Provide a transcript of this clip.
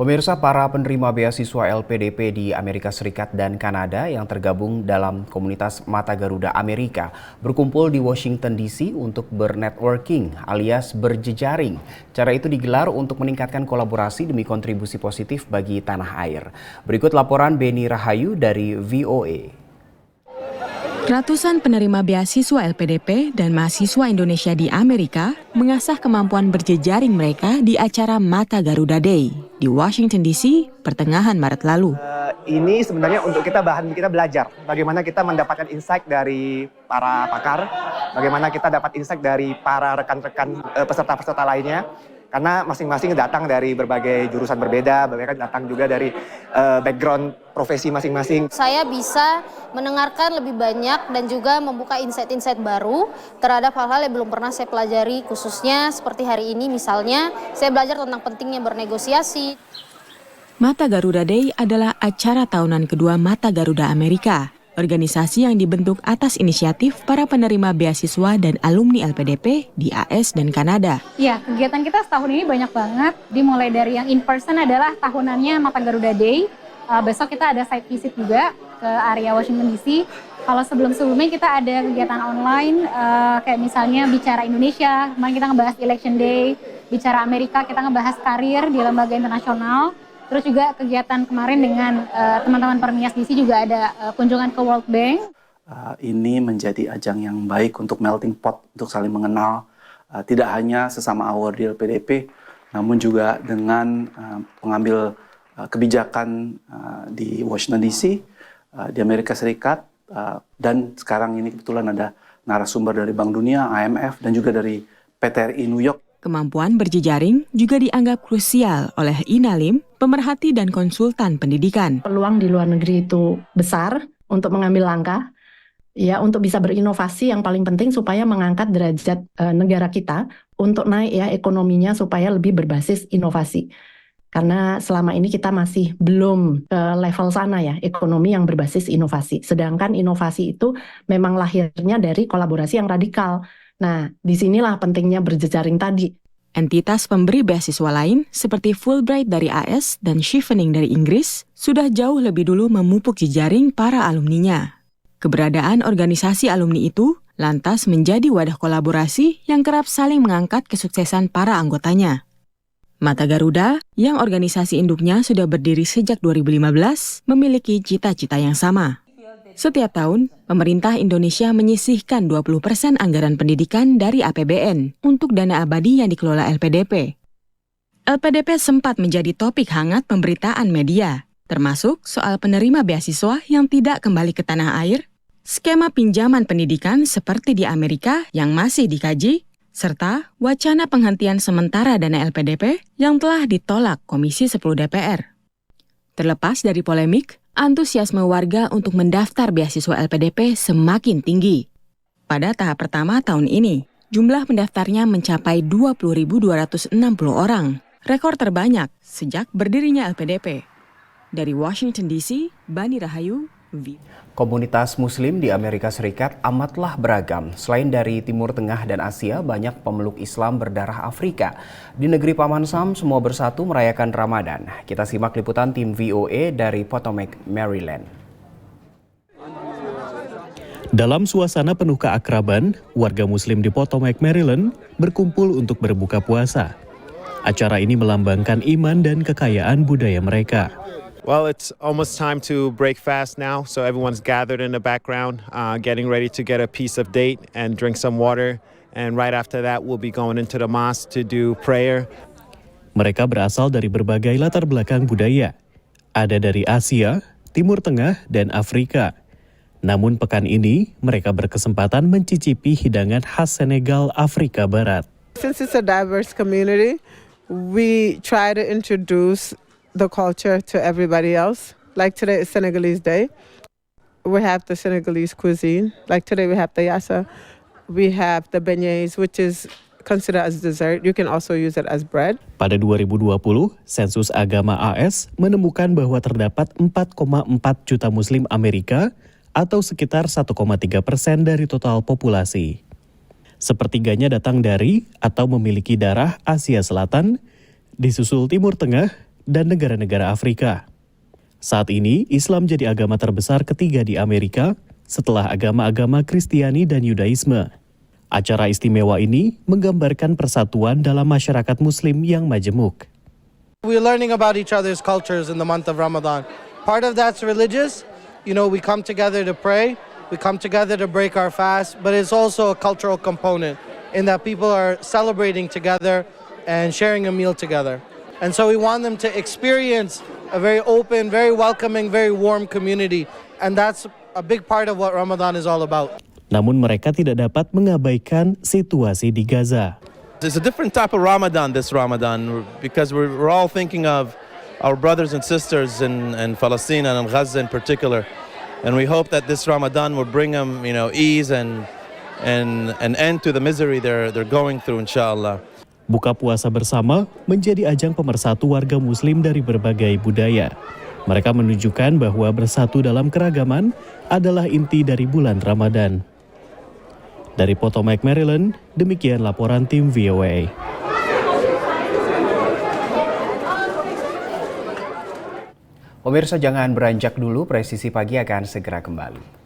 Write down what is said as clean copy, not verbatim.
Pemirsa, para penerima beasiswa LPDP di Amerika Serikat dan Kanada yang tergabung dalam komunitas Mata Garuda Amerika berkumpul di Washington DC untuk bernetworking alias berjejaring. Cara itu digelar untuk meningkatkan kolaborasi demi kontribusi positif bagi tanah air. Berikut laporan Beni Rahayu dari VOA. Ratusan penerima beasiswa LPDP dan mahasiswa Indonesia di Amerika mengasah kemampuan berjejaring mereka di acara Mata Garuda Day di Washington DC pertengahan Maret lalu. Ini sebenarnya untuk kita belajar bagaimana kita mendapatkan insight dari para pakar, bagaimana kita dapat insight dari para rekan-rekan peserta-peserta lainnya. Karena masing-masing datang dari berbagai jurusan berbeda, mereka datang juga dari background profesi masing-masing. Saya bisa mendengarkan lebih banyak dan juga membuka insight-insight baru terhadap hal-hal yang belum pernah saya pelajari, khususnya seperti hari ini misalnya, saya belajar tentang pentingnya bernegosiasi. Mata Garuda Day adalah acara tahunan kedua Mata Garuda Amerika. Organisasi yang dibentuk atas inisiatif para penerima beasiswa dan alumni LPDP di AS dan Kanada. Ya, kegiatan kita setahun ini banyak banget. Dimulai dari yang in person adalah tahunannya Mata Garuda Day. Besok kita ada site visit juga ke area Washington DC. Kalau sebelum-sebelumnya kita ada kegiatan online, kayak misalnya Bicara Indonesia, kemarin kita ngebahas Election Day. Bicara Amerika, kita ngebahas karir di lembaga internasional. Terus juga kegiatan kemarin dengan teman-teman Permias DC juga ada kunjungan ke World Bank. Ini menjadi ajang yang baik untuk melting pot, untuk saling mengenal. Tidak hanya sesama award di LPDP, namun juga dengan pengambil kebijakan di Washington DC, di Amerika Serikat, dan sekarang ini kebetulan ada narasumber dari Bank Dunia, IMF, dan juga dari PTRI New York. Kemampuan berjejaring juga dianggap krusial oleh Inalim, pemerhati dan konsultan pendidikan. Peluang di luar negeri itu besar untuk mengambil langkah, ya untuk bisa berinovasi yang paling penting supaya mengangkat derajat negara kita untuk naik ya ekonominya supaya lebih berbasis inovasi. Karena selama ini kita masih belum ke level sana ya, ekonomi yang berbasis inovasi. Sedangkan inovasi itu memang lahirnya dari kolaborasi yang radikal. Nah, disinilah pentingnya berjejaring tadi. Entitas pemberi beasiswa lain seperti Fulbright dari AS dan Chevening dari Inggris sudah jauh lebih dulu memupuk jejaring para alumninya. Keberadaan organisasi alumni itu lantas menjadi wadah kolaborasi yang kerap saling mengangkat kesuksesan para anggotanya. Mata Garuda, yang organisasi induknya sudah berdiri sejak 2015, memiliki cita-cita yang sama. Setiap tahun, pemerintah Indonesia menyisihkan 20% anggaran pendidikan dari APBN untuk dana abadi yang dikelola LPDP. LPDP sempat menjadi topik hangat pemberitaan media, termasuk soal penerima beasiswa yang tidak kembali ke tanah air, skema pinjaman pendidikan seperti di Amerika yang masih dikaji, serta wacana penghentian sementara dana LPDP yang telah ditolak Komisi 10 DPR. Terlepas dari polemik, antusiasme warga untuk mendaftar beasiswa LPDP semakin tinggi. Pada tahap pertama tahun ini, jumlah pendaftarnya mencapai 20.260 orang, rekor terbanyak sejak berdirinya LPDP. Dari Washington DC, Bani Rahayu, Komunitas Muslim di Amerika Serikat amatlah beragam. Selain dari Timur Tengah dan Asia, banyak pemeluk Islam berdarah Afrika. Di negeri Paman Sam, semua bersatu merayakan Ramadan. Kita simak liputan tim VOA dari Potomac, Maryland. Dalam suasana penuh keakraban, warga Muslim di Potomac, Maryland berkumpul untuk berbuka puasa. Acara ini melambangkan iman dan kekayaan budaya mereka. Well, it's almost time to break fast now, so everyone's gathered in the background, getting ready to get a piece of date and drink some water. And right after that, we'll be going into the mosque to do prayer. Mereka berasal dari berbagai latar belakang budaya. Ada dari Asia, Timur Tengah, dan Afrika. Namun pekan ini, mereka berkesempatan mencicipi hidangan khas Senegal, Afrika Barat. Since it's a diverse community, we try to introduce the culture to everybody else. Like today is Senegalese Day. We have the Senegalese cuisine. Like today we have the yassa. We have the beignets, which is considered as dessert. You can also use it as bread. Pada 2020, sensus agama AS menemukan bahwa terdapat 4,4 juta Muslim Amerika atau sekitar 1,3% dari total populasi. Sepertiganya datang dari atau memiliki darah Asia Selatan, disusul Timur Tengah, dan negara-negara Afrika. Saat ini, Islam jadi agama terbesar ketiga di Amerika setelah agama-agama Kristiani dan Yudaisme. Acara istimewa ini menggambarkan persatuan dalam masyarakat Muslim yang majemuk. We're learning about each other's cultures in the month of Ramadan. Part of that's religious. You know, we come together to pray. We come together to break our fast. But it's also a cultural component in that people are celebrating together and sharing a meal together. And so we want them to experience a very open, very welcoming, very warm community. And that's a big part of what Ramadan is all about. Namun mereka tidak dapat mengabaikan situasi di Gaza. It's a different type of Ramadan this Ramadan because we're all thinking of our brothers and sisters in Palestine and in Gaza in particular. And we hope that this Ramadan will bring them, ease and an end to the misery they're going through, inshallah. Buka puasa bersama menjadi ajang pemersatu warga Muslim dari berbagai budaya. Mereka menunjukkan bahwa bersatu dalam keragaman adalah inti dari bulan Ramadan. Dari Potomac, Maryland, demikian laporan tim VOA. Pemirsa jangan beranjak dulu, Presisi Pagi akan segera kembali.